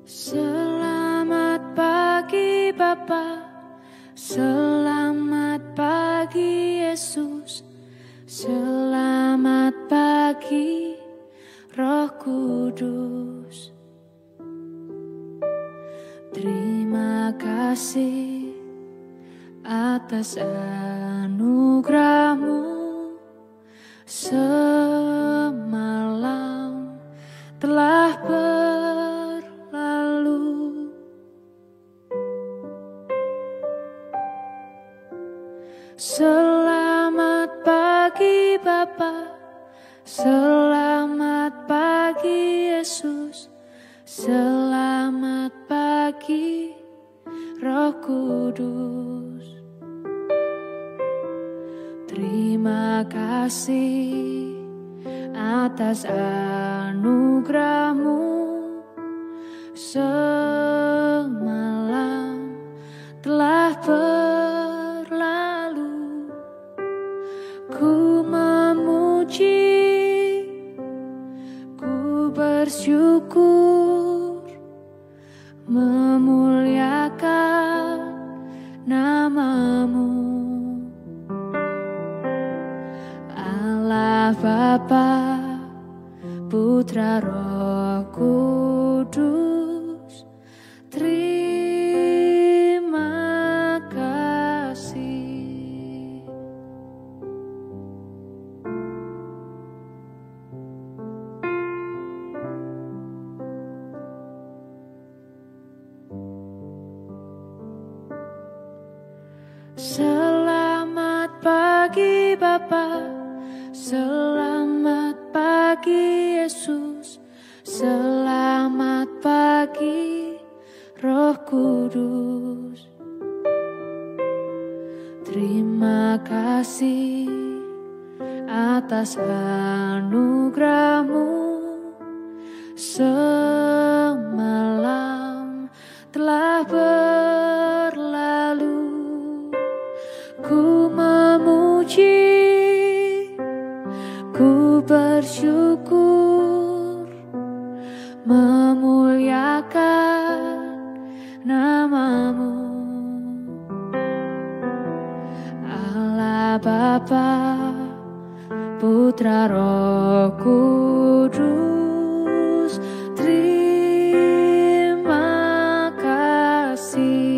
Selamat pagi Bapa, selamat pagi Yesus, selamat pagi Roh Kudus. Terima kasih atas anugerah-Mu, semalam telah berlalu. Selamat pagi Bapa, selamat pagi Yesus, selamat pagi Roh Kudus. Terima kasih atas anugerah-Mu, semalam telah berlalu. Ku memuji, ku bersyukur, memuliakan nama-Mu. Allah Bapa, Putra Roh Kudus, terima kasih. Selamat pagi Bapa, selamat pagi Yesus, selamat pagi Roh Kudus. Terima kasih atas anugerah-Mu, semalam telah berlalu. Ku memuji, ku bersyukur, memuliakan nama-Mu. Allah Bapa, Putra Roh Kudus, terima kasih.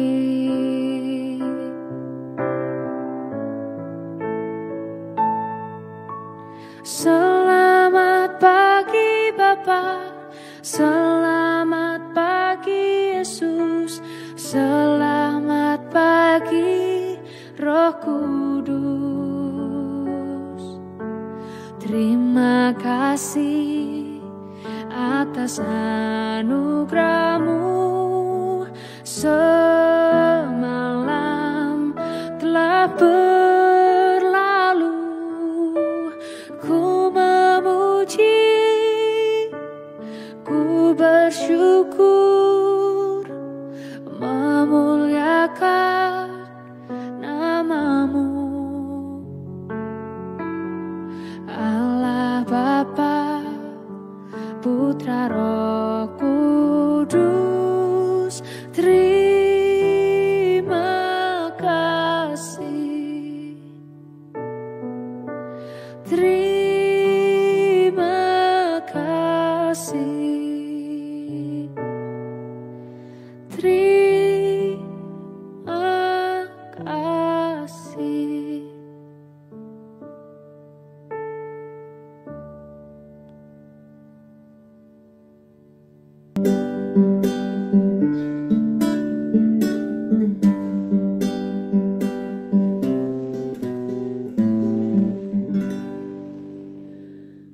Selamat pagi Bapa, selamat pagi Yesus, selamat pagi Roh Kudus. Terima kasih atas anugerah-Mu, semalam telah berlalu. Ku memuji, ku bersyukur, memuliakan nama-Mu. Allah Bapa, Putra Roh Kudus, terima kasih. Terima kasih. Terima kasih.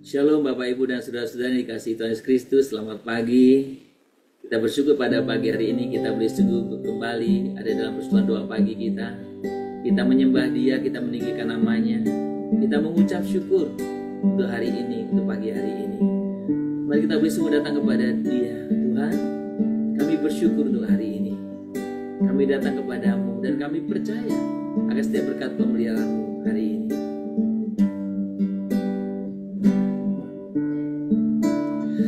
Shalom Bapak Ibu dan Saudara-saudara yang dikasihi Tuhan Yesus Kristus. Selamat pagi. Kita bersyukur pada pagi hari ini kita boleh sungguh kembali ada dalam persekutuan doa pagi kita. Kita menyembah Dia, kita meninggikan namanya, kita mengucap syukur untuk hari ini, untuk pagi hari ini. Mari kita boleh sungguh datang kepada Dia. Tuhan, kami bersyukur untuk hari ini. Kami datang kepadamu dan kami percaya akan setiap berkat pemeliharaan-Mu hari ini.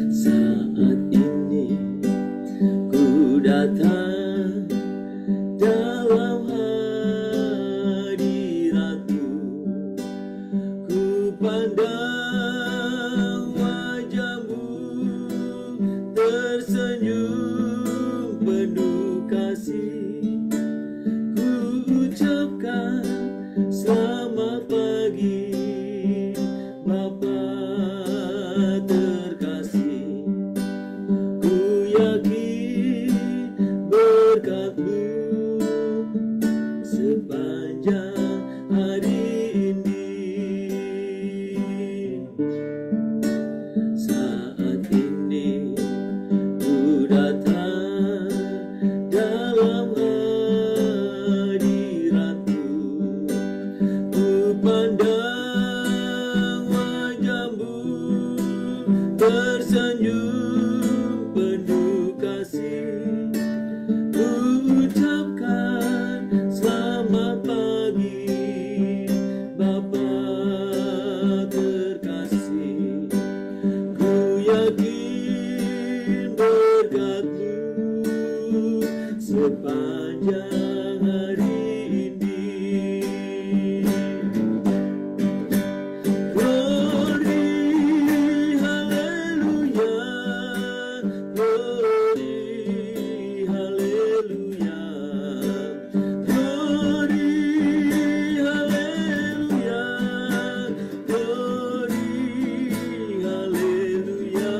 Saat ini ku tersenyum penuh kasih, ucapkan selamat pagi Bapa terkasih. Ku yakin berkat-Mu sepanjang hari ini. Glory, haleluya, glory, haleluya, glory, haleluya,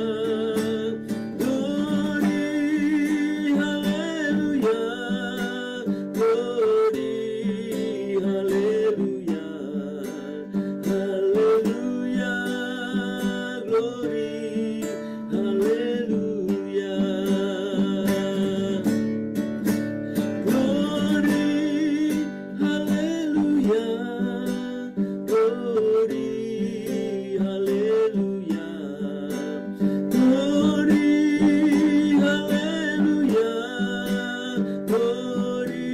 glory, haleluya, glory, haleluya, glory, haleluya, haleluya, glory, haleluya. Glory, haleluya, glory, haleluya, glory, haleluya, glory,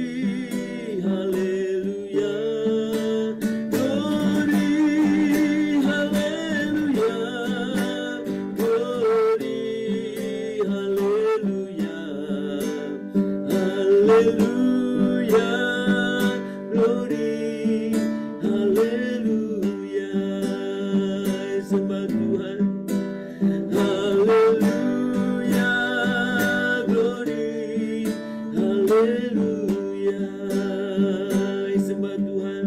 haleluya, glory, haleluya, glory, haleluya, haleluya, glory, haleluya. Sembah Tuhan. Haleluya, glory, haleluya. Sembah Tuhan.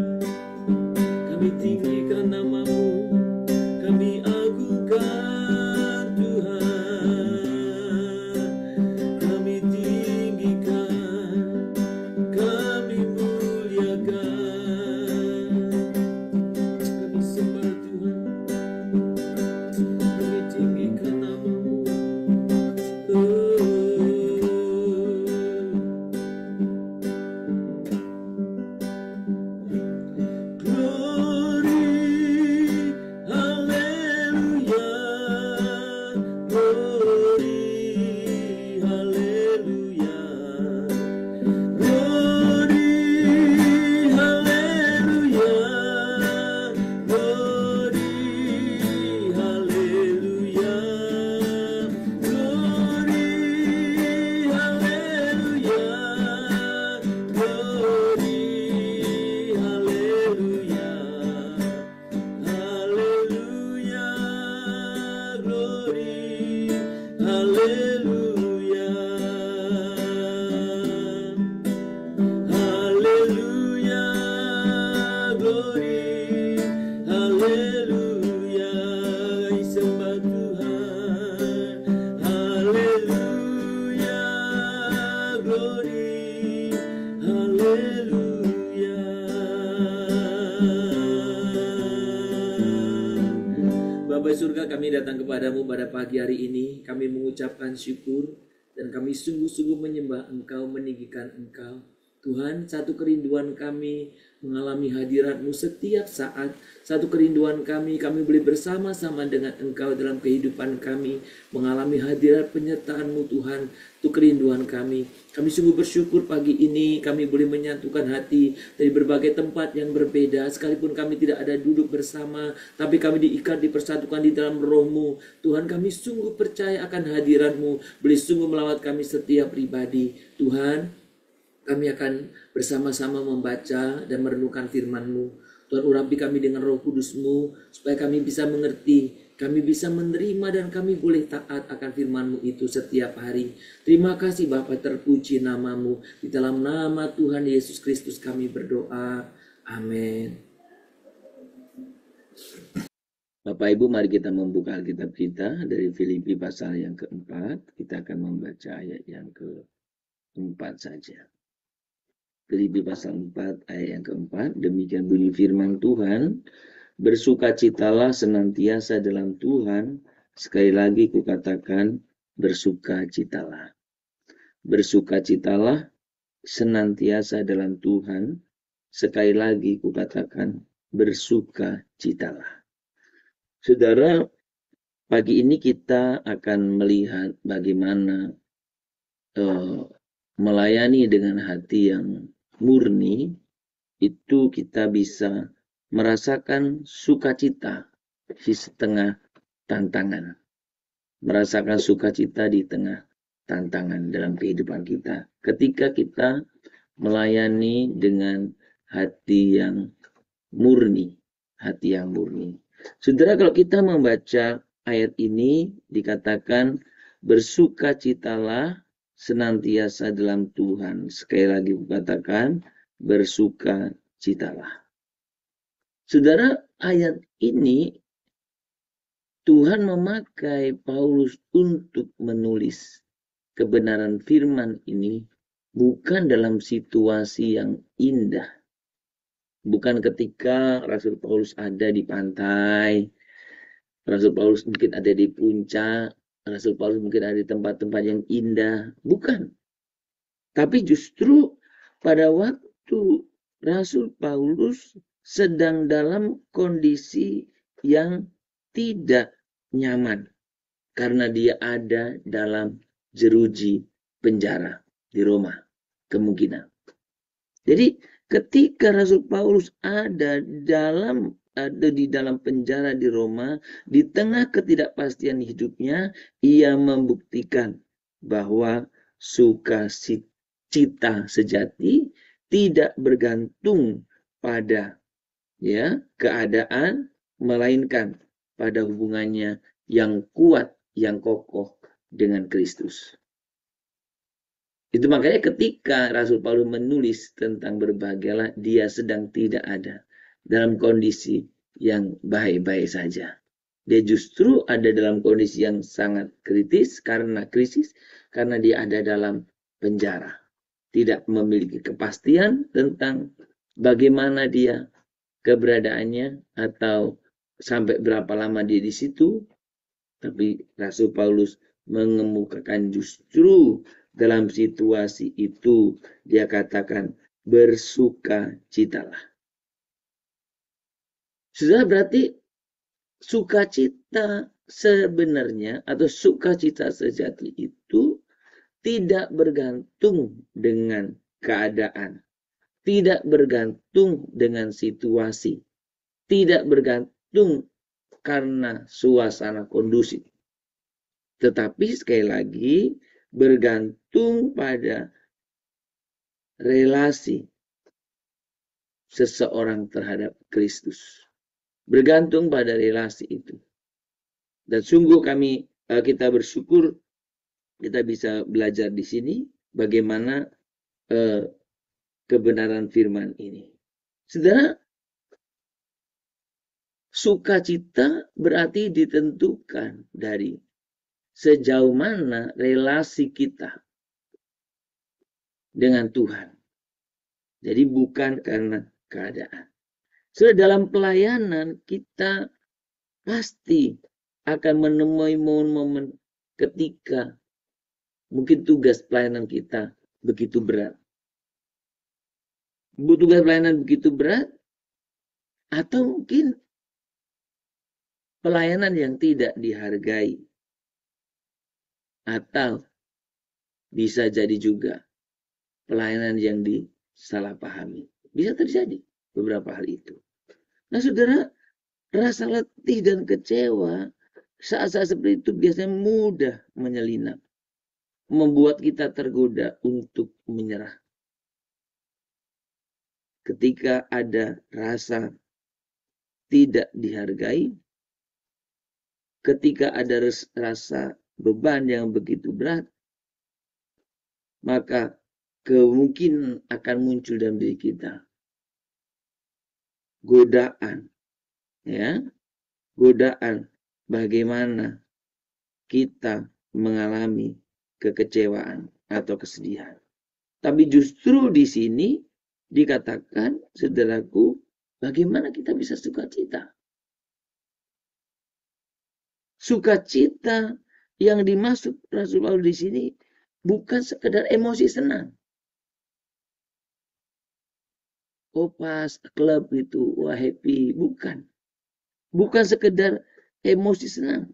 Kami tinggikan nama-Mu, kami agungkan Tuhan. Kami tinggikan, kami muliakan. Kami sembah Tuhan, kami tinggikan nama-Mu. Glory, haleluya, glory, haleluya, glory, haleluya, glory, haleluya, glory, haleluya, glory, haleluya, haleluya, glory, haleluya, haleluya, glory, haleluya. Sembah Tuhan. Haleluya, glory, haleluya. Bapa surga, kami datang kepadamu pada pagi hari ini. Kami mengucapkan syukur dan kami sungguh-sungguh menyembah Engkau, meninggikan Engkau. Tuhan, satu kerinduan kami mengalami hadirat-Mu setiap saat. Satu kerinduan kami boleh bersama-sama dengan Engkau dalam kehidupan kami, mengalami hadirat penyertaan-Mu Tuhan. Itu kerinduan kami. Kami sungguh bersyukur pagi ini kami boleh menyatukan hati dari berbagai tempat yang berbeda. Sekalipun kami tidak ada duduk bersama, tapi kami diikat, dipersatukan di dalam Roh-Mu. Tuhan, kami sungguh percaya akan hadirat-Mu, boleh sungguh melawat kami setiap pribadi. Tuhan, kami akan bersama-sama membaca dan merenungkan firman-Mu. Tuhan, urapi kami dengan Roh Kudus-Mu, supaya kami bisa mengerti, kami bisa menerima, dan kami boleh taat akan firman-Mu itu setiap hari. Terima kasih Bapa, terpuji nama-Mu. Di dalam nama Tuhan Yesus Kristus kami berdoa. Amin. Bapak Ibu, mari kita membuka Alkitab kita dari Filipi pasal yang keempat. Kita akan membaca ayat yang keempat saja. Filipi pasal 4 ayat yang keempat, demikian bunyi firman Tuhan, bersukacitalah senantiasa dalam Tuhan, sekali lagi kukatakan bersukacitalah. Bersukacitalah senantiasa dalam Tuhan, sekali lagi kukatakan bersukacitalah. Saudara, Pagi ini kita akan melihat bagaimana melayani dengan hati yang murni, itu kita bisa merasakan sukacita di setengah tantangan. Merasakan sukacita di tengah tantangan dalam kehidupan kita. Ketika kita melayani dengan hati yang murni. Hati yang murni. Saudara, kalau kita membaca ayat ini, dikatakan bersukacitalah senantiasa dalam Tuhan. Sekali lagi katakan bersukacitalah. Saudara, ayat ini Tuhan memakai Paulus untuk menulis kebenaran firman ini bukan dalam situasi yang indah. Bukan ketika Rasul Paulus ada di pantai, Rasul Paulus mungkin ada di puncak, Rasul Paulus mungkin ada di tempat-tempat yang indah. Bukan. Tapi justru pada waktu Rasul Paulus sedang dalam kondisi yang tidak nyaman karena dia ada dalam jeruji penjara di Roma, kemungkinan. Jadi ketika Rasul Paulus ada di dalam penjara di Roma, di tengah ketidakpastian hidupnya, ia membuktikan bahwa sukacita sejati tidak bergantung pada keadaan, melainkan pada hubungannya yang kuat, yang kokoh dengan Kristus. Itu makanya ketika Rasul Paulus menulis tentang berbahagialah, dia sedang tidak ada dalam kondisi yang baik-baik saja. Dia justru ada dalam kondisi yang sangat kritis karena dia ada dalam penjara. Tidak memiliki kepastian tentang bagaimana dia keberadaannya atau sampai berapa lama dia di situ. Tapi Rasul Paulus mengemukakan justru dalam situasi itu dia katakan bersukacitalah. Sudah berarti sukacita sebenarnya atau sukacita sejati itu tidak bergantung dengan keadaan, tidak bergantung dengan situasi, tidak bergantung karena suasana kondusif. Tetapi sekali lagi bergantung pada relasi seseorang terhadap Kristus. Bergantung pada relasi itu. Dan sungguh kita bersyukur kita bisa belajar di sini bagaimana kebenaran firman ini. Saudara, sukacita berarti ditentukan dari sejauh mana relasi kita dengan Tuhan. Jadi bukan karena keadaan. Sudah dalam pelayanan kita pasti akan menemui momen-momen ketika mungkin tugas pelayanan kita begitu berat. Tugas pelayanan begitu berat atau mungkin pelayanan yang tidak dihargai. Atau bisa jadi juga pelayanan yang disalahpahami. Bisa terjadi beberapa hal itu. Nah saudara, rasa letih dan kecewa saat-saat seperti itu biasanya mudah menyelinap. Membuat kita tergoda untuk menyerah. Ketika ada rasa tidak dihargai, ketika ada rasa beban yang begitu berat, maka kemungkinan akan muncul dalam diri kita godaan, godaan bagaimana kita mengalami kekecewaan atau kesedihan. Tapi justru di sini dikatakan, saudaraku, bagaimana kita bisa sukacita? Sukacita yang dimaksud Rasul Paulus di sini bukan sekedar emosi senang. Oh pas klub itu, wah happy. Bukan. Bukan sekedar emosi senang.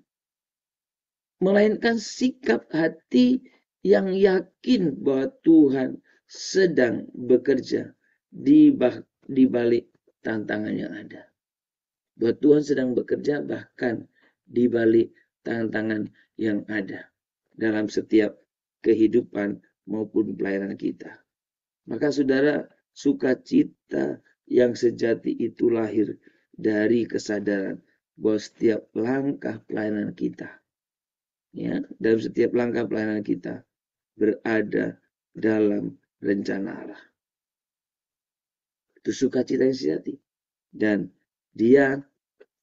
melainkan sikap hati yang yakin bahwa Tuhan sedang bekerja di balik tantangan yang ada. Bahwa Tuhan sedang bekerja bahkan di balik tantangan yang ada dalam setiap kehidupan maupun pelayanan kita. Maka saudara, sukacita yang sejati itu lahir dari kesadaran bahwa setiap langkah pelayanan kita, ya, dalam setiap langkah pelayanan kita berada dalam rencana Allah. Itu sukacita yang sejati. Dan dia,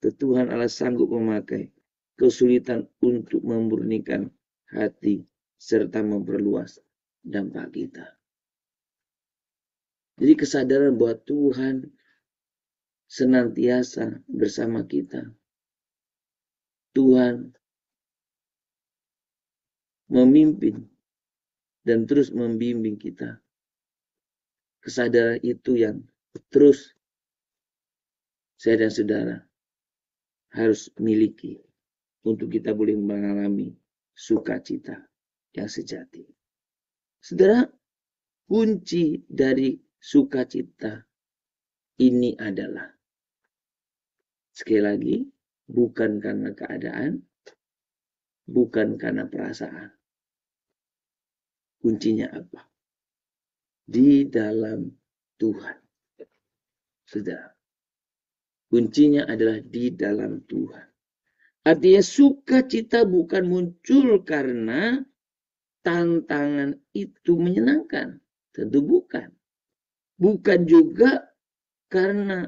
Tuhan Allah, sanggup memakai kesulitan untuk memurnikan hati serta memperluas dampak kita. Jadi kesadaran bahwa Tuhan senantiasa bersama kita. Tuhan memimpin dan terus membimbing kita. Kesadaran itu yang terus saya dan saudara harus miliki untuk kita boleh mengalami sukacita yang sejati. Saudara, kunci dari sukacita ini adalah, sekali lagi, bukan karena keadaan, bukan karena perasaan. Kuncinya apa? Di dalam Tuhan. Saudara, kuncinya adalah di dalam Tuhan. Artinya sukacita bukan muncul karena tantangan itu menyenangkan. Tentu bukan. Bukan juga karena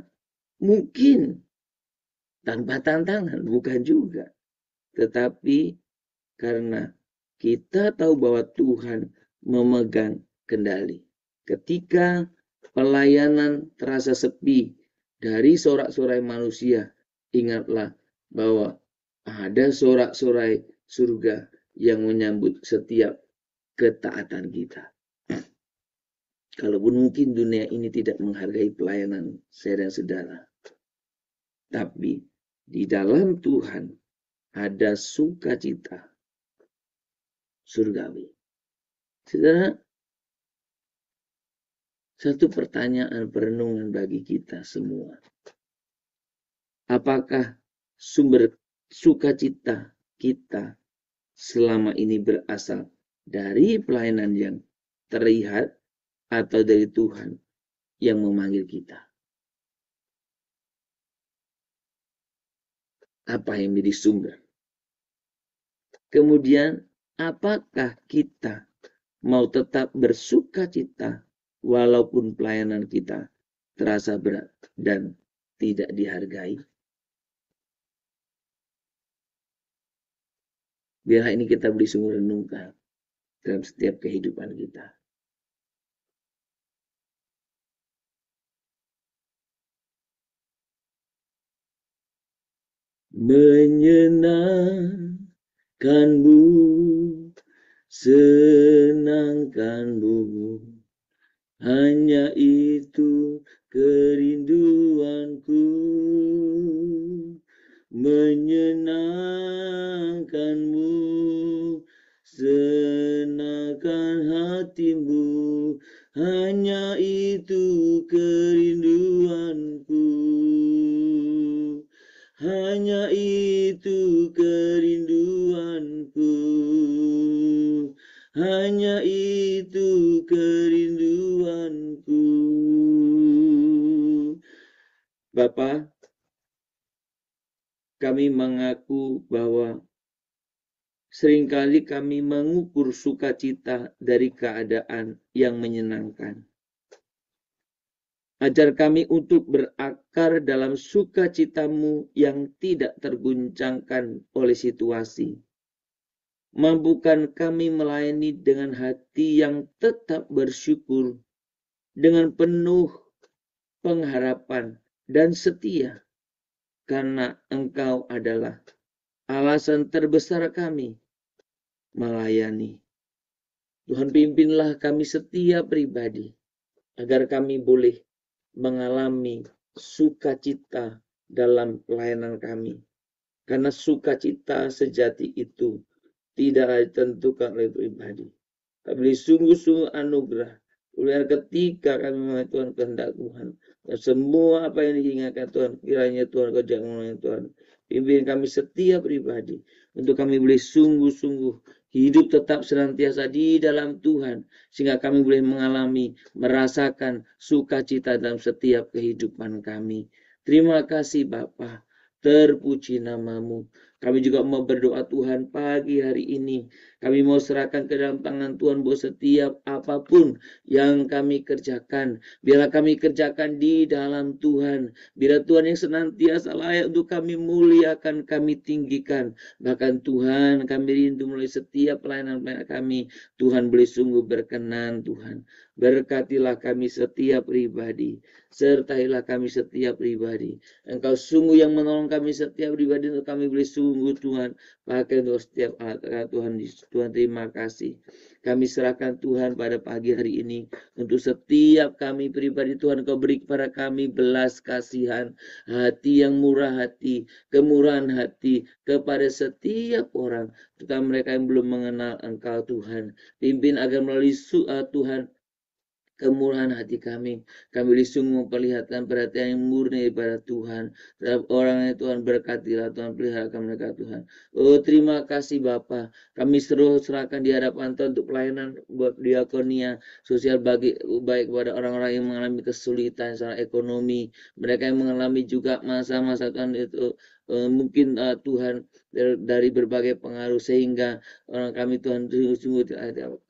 mungkin tanpa tantangan. Bukan juga. Tetapi karena kita tahu bahwa Tuhan memegang kendali. Ketika pelayanan terasa sepi dari sorak-sorai manusia, ingatlah bahwa ada sorak-sorai surga yang menyambut setiap ketaatan kita. Kalaupun mungkin dunia ini tidak menghargai pelayanan saya dan saudara, tapi di dalam Tuhan ada sukacita surgawi. Saudara, satu pertanyaan perenungan bagi kita semua. Apakah sumber sukacita kita selama ini berasal dari pelayanan yang terlihat atau dari Tuhan yang memanggil kita? Apa yang menjadi sumber? Kemudian, apakah kita mau tetap bersukacita walaupun pelayanan kita terasa berat dan tidak dihargai? Biarlah ini kita boleh sungguh renungkan dalam setiap kehidupan kita. Menyenangkanmu, senangkanmu, hanya itu kerinduanku. Menyenangkanmu, senangkan hatimu, hanya itu kerinduanku. Hanya itu kerinduanku. Hanya itu kerinduanku. Bapa, kami mengaku bahwa seringkali kami mengukur sukacita dari keadaan yang menyenangkan. Ajar kami untuk berakar dalam sukacitamu yang tidak terguncangkan oleh situasi. Mampukan kami melayani dengan hati yang tetap bersyukur, dengan penuh pengharapan dan setia, karena Engkau adalah alasan terbesar kami melayani. Tuhan, pimpinlah kami setiap pribadi, agar kami boleh mengalami sukacita dalam pelayanan kami. Karena sukacita sejati itu tidak ditentukan oleh pribadi. Tapi sungguh-sungguh anugerah. Oleh ketika kami mengenai Tuhan kehendak Tuhan. Dan semua apa yang diingatkan Tuhan, kiranya Tuhan kerjakan oleh Tuhan. Pimpin kami setiap pribadi. Untuk kami boleh sungguh-sungguh hidup tetap senantiasa di dalam Tuhan. Sehingga kami boleh mengalami, merasakan sukacita dalam setiap kehidupan kami. Terima kasih Bapa. Terpuji namamu. Kami juga mau berdoa Tuhan pagi hari ini. Kami mau serahkan ke dalam tangan Tuhan bahwa setiap apapun yang kami kerjakan, biarlah kami kerjakan di dalam Tuhan. Biar Tuhan yang senantiasa layak untuk kami muliakan, kami tinggikan. Bahkan Tuhan, kami rindu melalui setiap pelayanan kami. Tuhan boleh sungguh berkenan Tuhan. Berkatilah kami setiap pribadi. Sertailah kami setiap pribadi. Engkau sungguh yang menolong kami setiap pribadi untuk kami boleh sungguh Tuhan. Pakai untuk setiap alat Tuhan. Tuhan terima kasih. Kami serahkan Tuhan pada pagi hari ini. Untuk setiap kami pribadi Tuhan kau beri kepada kami belas kasihan. Hati yang murah hati. Kemurahan hati. Kepada setiap orang. Terutama mereka yang belum mengenal Engkau Tuhan. Pimpin agar melalui Tuhan. Kemurahan hati kami boleh sungguh memperlihatkan perhatian yang murni daripada Tuhan terhadap orang yang Tuhan berkatilah, Tuhan peliharakan mereka Tuhan. Oh terima kasih Bapa, kami serahkan di hadapan Tuhan untuk pelayanan buat diakonia sosial baik kepada orang-orang yang mengalami kesulitan secara ekonomi, mereka yang mengalami juga masa-masa Tuhan itu mungkin Tuhan dari berbagai pengaruh sehingga orang kami Tuhan sungguh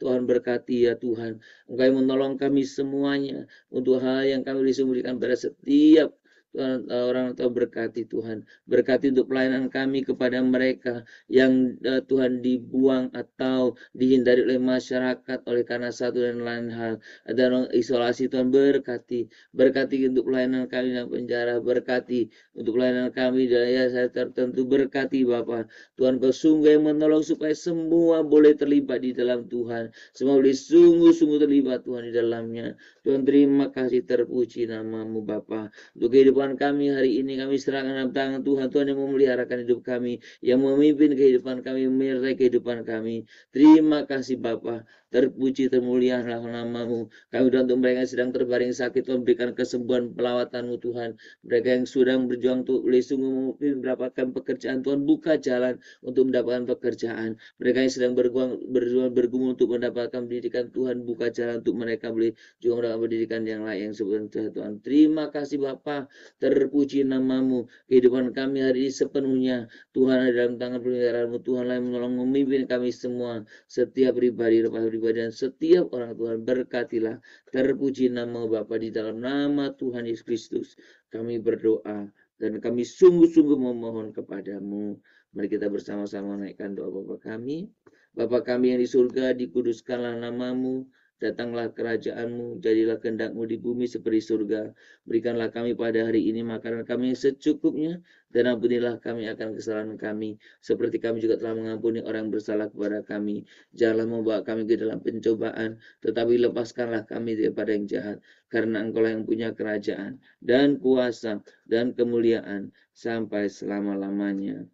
Tuhan berkati ya Tuhan. Engkau yang menolong kami semuanya untuk hal yang kami disembunyikan pada setiap Tuhan, orang tua berkati Tuhan. Berkati untuk pelayanan kami kepada mereka yang Tuhan dibuang atau dihindari oleh masyarakat oleh karena satu dan lain hal. Ada orang isolasi Tuhan berkati. Berkati untuk pelayanan kami dalam penjara. Berkati untuk pelayanan kami dalam saya tertentu. Berkati Bapa. Tuhan kau sungguh yang menolong supaya semua boleh terlibat di dalam Tuhan. Semua boleh sungguh-sungguh terlibat Tuhan di dalamnya. Tuhan terima kasih terpuji namamu Bapa. Untuk kehidupan kami hari ini kami serahkan dalam tangan Tuhan. Tuhan yang memeliharakan hidup kami. Yang memimpin kehidupan kami. Menyertai kehidupan kami. Terima kasih Bapa. Terpuji termulialah namamu. Kami doa untuk mereka yang sedang terbaring sakit. Tuhan berikan kesembuhan pelawatan-Mu Tuhan. Mereka yang sedang berjuang untuk boleh sungguh mendapatkan pekerjaan. Tuhan buka jalan untuk mendapatkan pekerjaan. Mereka yang sedang bergumul untuk mendapatkan pendidikan. Tuhan buka jalan untuk mereka boleh juga mendapatkan pendidikan yang layak yang sebenarnya Tuhan. Terima kasih Bapa. Terpuji namamu. Kehidupan kami hari ini sepenuhnya Tuhan ada dalam tangan pemeliharaan-Mu. Tuhanlah yang menolong memimpin kami semua. Setiap pribadi dan setiap orang Tuhan berkatilah. Terpuji nama Bapa di dalam nama Tuhan Yesus Kristus. Kami berdoa dan kami sungguh-sungguh memohon kepadamu. Mari kita bersama-sama naikkan doa Bapa kami. Bapa kami yang di surga, dikuduskanlah namamu. Datanglah kerajaan-Mu, jadilah kehendak-Mu di bumi seperti surga. Berikanlah kami pada hari ini makanan kami yang secukupnya, dan ampunilah kami akan kesalahan kami, seperti kami juga telah mengampuni orang yang bersalah kepada kami. Janganlah membawa kami ke dalam pencobaan, tetapi lepaskanlah kami daripada yang jahat, karena Engkau-lah yang punya kerajaan, dan kuasa, dan kemuliaan, sampai selama-lamanya.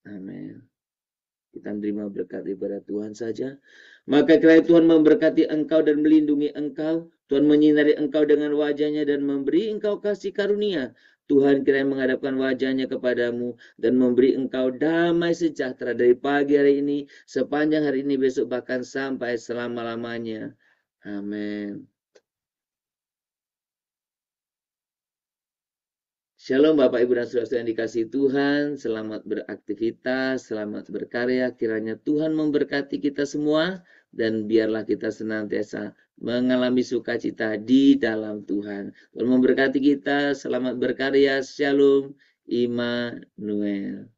Amin. Kita menerima berkat daripada Tuhan saja. Maka kiranya Tuhan memberkati engkau dan melindungi engkau. Tuhan menyinari engkau dengan wajahnya dan memberi engkau kasih karunia. Tuhan kiranya menghadapkan wajahnya kepadamu dan memberi engkau damai sejahtera dari pagi hari ini, sepanjang hari ini, besok, bahkan sampai selama-lamanya. Amin. Shalom Bapak Ibu dan Saudara yang dikasihi Tuhan, selamat beraktivitas, selamat berkarya, kiranya Tuhan memberkati kita semua, dan biarlah kita senantiasa mengalami sukacita di dalam Tuhan. Tuhan memberkati kita, selamat berkarya, Shalom, Immanuel.